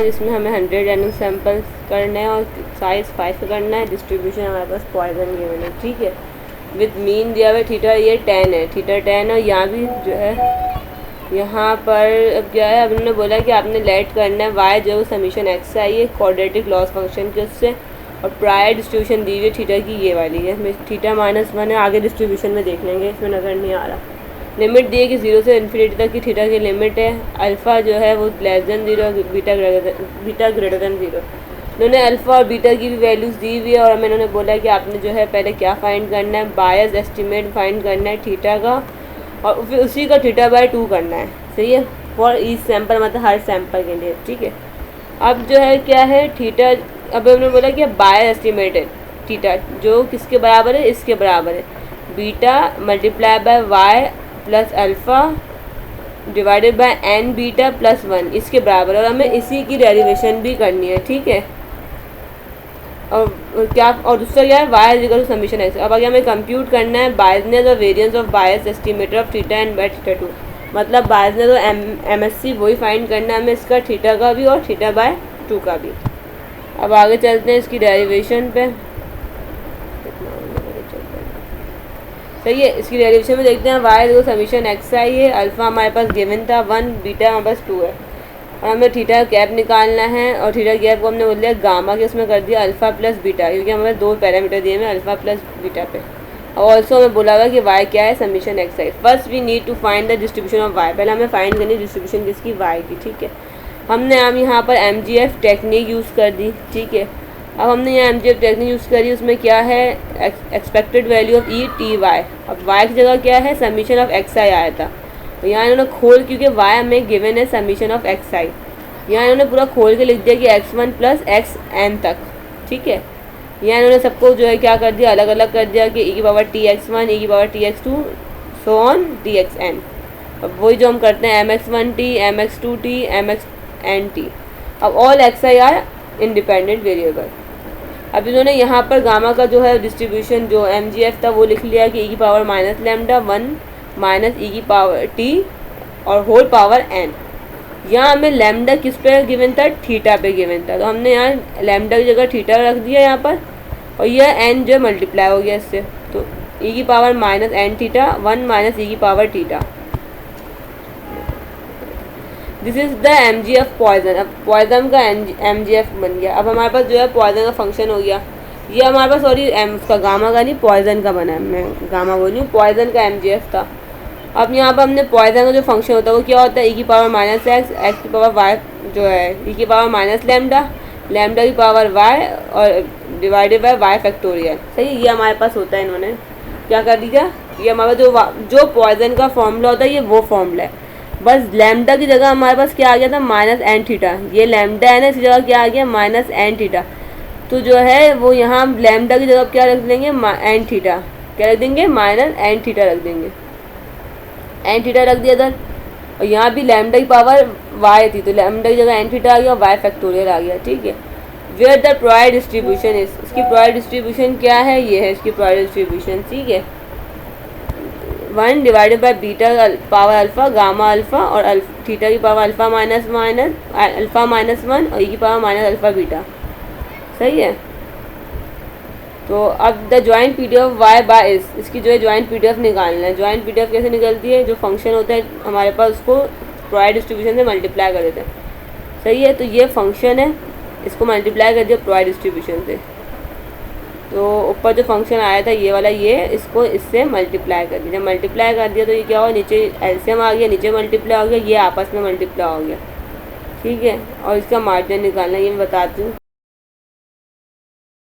जिसमें हमें 100 random samples करने हैं और साइज 5 का करना है। डिस्ट्रीब्यूशन हमारे पास पॉइजन गिवन है, ठीक है। विद मीन दिया हुआ थीटा ये 10 है, थीटा 10 और यहाँ भी जो है यहाँ पर अब क्या है, अब उन्होंने बोला कि आपने लेट करना है वाई जो समीशन एक्स आई है क्वाड्रेटिक लॉस फंक्शन के उससे, और प्रायर डिस्ट्रीब्यूशन दी हुई है थीटा की ये वाली है, थीटा -1 है। आगे डिस्ट्रीब्यूशन में देख लेंगे, इसमें नज़र नहीं आ रहा। लिमिट दी है कि 0 से इन्फिनिटी तक की थीटा की लिमिट है। अल्फ़ा जो है वो <0 बीटा ग्रेटर देन 0। उन्होंने अल्फ़ा और बीटा की भी वैल्यूज़ दी हुई है और हमें उन्होंने बोला कि आपने जो है पहले क्या फ़ाइंड करना है, बायस एस्टिमेट फाइंड करना है थीटा का, और फिर उसी का θ/2 करना है, सही है, फॉर ईच सैम्पल, मतलब हर सैम्पल के लिए, ठीक है। अब जो है क्या है थीटा, अब उन्होंने बोला कि बायस एस्टिमेट है थीटा जो किसके बराबर है, इसके बराबर है, beta multiply by Y plus alpha divided by N beta plus 1 इसके बराबर है, और हमें इसी की डेरिवेशन भी करनी है, ठीक है। और क्या, और दूसरा क्या है, y equal to summation x. अब आगे हमें कंप्यूट करना है बायसनेस और variance of bias estimator of theta and by θ2, मतलब बायसनेस और एमएससी वही फाइंड करना है हमें, इसका थीटा का भी और θ/2 का भी। अब आगे चलते हैं इसकी डेरिवेशन पे, सही है। इसकी डेरिवेशन में देखते हैं वाई इक्वल समीशन एक्स आई है, अल्फ़ा हमारे पास गिवन था 1, बीटा हमारे पास 2 है, और हमें थीटा गैप निकालना है, और थीटा गैप को हमने बोल दिया गामा के उसमें कर दिया अल्फ़ा प्लस बीटा, क्योंकि हमें 2 पैरामीटर दिए हैं अल्फ़ा प्लस बीटा पे। और ऑल्सो हमें बोला हुआ कि वाई क्या है, summation X I. First we need to find the distribution of Y, पहले हमें फाइंड करनी डिस्ट्रीब्यूशन किसकी, वाई की, ठीक है। हमने हम यहाँ पर MGF टेक्निक यूज़ कर दी, ठीक है। अब हमने यहाँ MGF टेक्निक यूज़ करी, उसमें क्या है, एक्सपेक्टेड वैल्यू ऑफ ETY। अब वाई की जगह क्या है, समीशन ऑफ एक्स आई आया था, तो यहाँ इन्होंने खोल, क्योंकि वाई हमें गिवन है समीशन ऑफ एक्स आई, यहाँ इन्होंने पूरा खोल के लिख दिया कि x1 प्लस xn तक, ठीक है। यहाँ इन्होंने सबको जो है क्या कर दिया, अलग अलग कर दिया कि e⁻t(x1), e⁻t(x2), so on dxn। अब वही जो हम करते हैं mx1t, mx2t, mxnt। अब all xi are independent variable. अब इन्होंने यहाँ पर गामा का जो है डिस्ट्रीब्यूशन जो MGF था वो लिख लिया कि e⁻−λ1 माइनस e⁻t और होल पावर n। यहाँ हमें लैम्डा किस पे गिवन था, थीटा पे गिवन था, तो हमने यहाँ लैम्डा की जगह थीटा रख दिया यहाँ पर, और यह n जो मल्टीप्लाई हो गया इससे, तो e⁻−n⁻θ 1 minus e⁻θ। This is the MGF Poisson. अब पॉइजन का MGF बन गया। अब हमारे पास जो है पॉइजन का फंक्शन हो गया, ये हमारे पास, सॉरी उसका गामा का नहीं, पॉइजन का बना है, मैं गामा बोल रही हूँ, पॉइजन का MGF था। अब यहाँ पर हमने पॉइजन का जो फंक्शन होता है वो क्या होता है, e⁻−x, x⁻y जो है e⁻−λ, लैम्डा की पावर y और डिवाइडेड बाय y फैक्टोरियल, सही है। ये हमारे पास होता है, इन्होंने क्या कर दिया, ये हमारे जो पॉइजन का फॉर्मूला होता है ये वो फॉर्मूला है, बस लैम्डा की जगह हमारे पास क्या आ गया था, -n⁻θ। ये लैम्डा है ना, इसकी जगह क्या आ गया, -n⁻θ। तो जो है वो यहाँ हम लैम्डा की जगह क्या रख देंगे, n⁻θ, क्या रख देंगे, -n⁻θ रख देंगे, n⁻θ रख दिया इधर। और यहाँ भी लैम्डा की पावर y थी, तो लैम्डा की जगह n⁻θ आ गया और y फैक्टोरियल आ गया, ठीक है। Where the prior distribution is, इसकी प्रायर डिस्ट्रीब्यूशन क्या है, ये है इसकी प्रायर डिस्ट्रीब्यूशन, ठीक है। 1 divided by beta power alpha gamma alpha और थीटा की पावर अल्फ़ा माइनस अल्फ़ा -1 और की पावर -अल्फ़ा बीटा, सही है। तो अब the joint PDF of Y by इस, इसकी जो है जॉइंट PDF निकालना है। जॉइंट PDF कैसे निकलती है, जो फंक्शन होता है हमारे पास उसको प्रायर डिस्ट्रीब्यूशन से मल्टीप्लाई कर देते हैं, सही है। तो ये फंक्शन है, इसको मल्टीप्लाई कर दिया प्रायर डिस्ट्रीब्यूशन से, तो ऊपर जो फंक्शन आया था ये वाला, ये इसको इससे मल्टीप्लाई कर दिया। मल्टीप्लाई कर दिया तो ये क्या हुआ, नीचे एलसीएम आ गया, नीचे मल्टीप्लाई हो गया, ये आपस में मल्टीप्लाई हो गया, ठीक है। और इसका मार्जिन निकालना ये मैं बताती हूँ।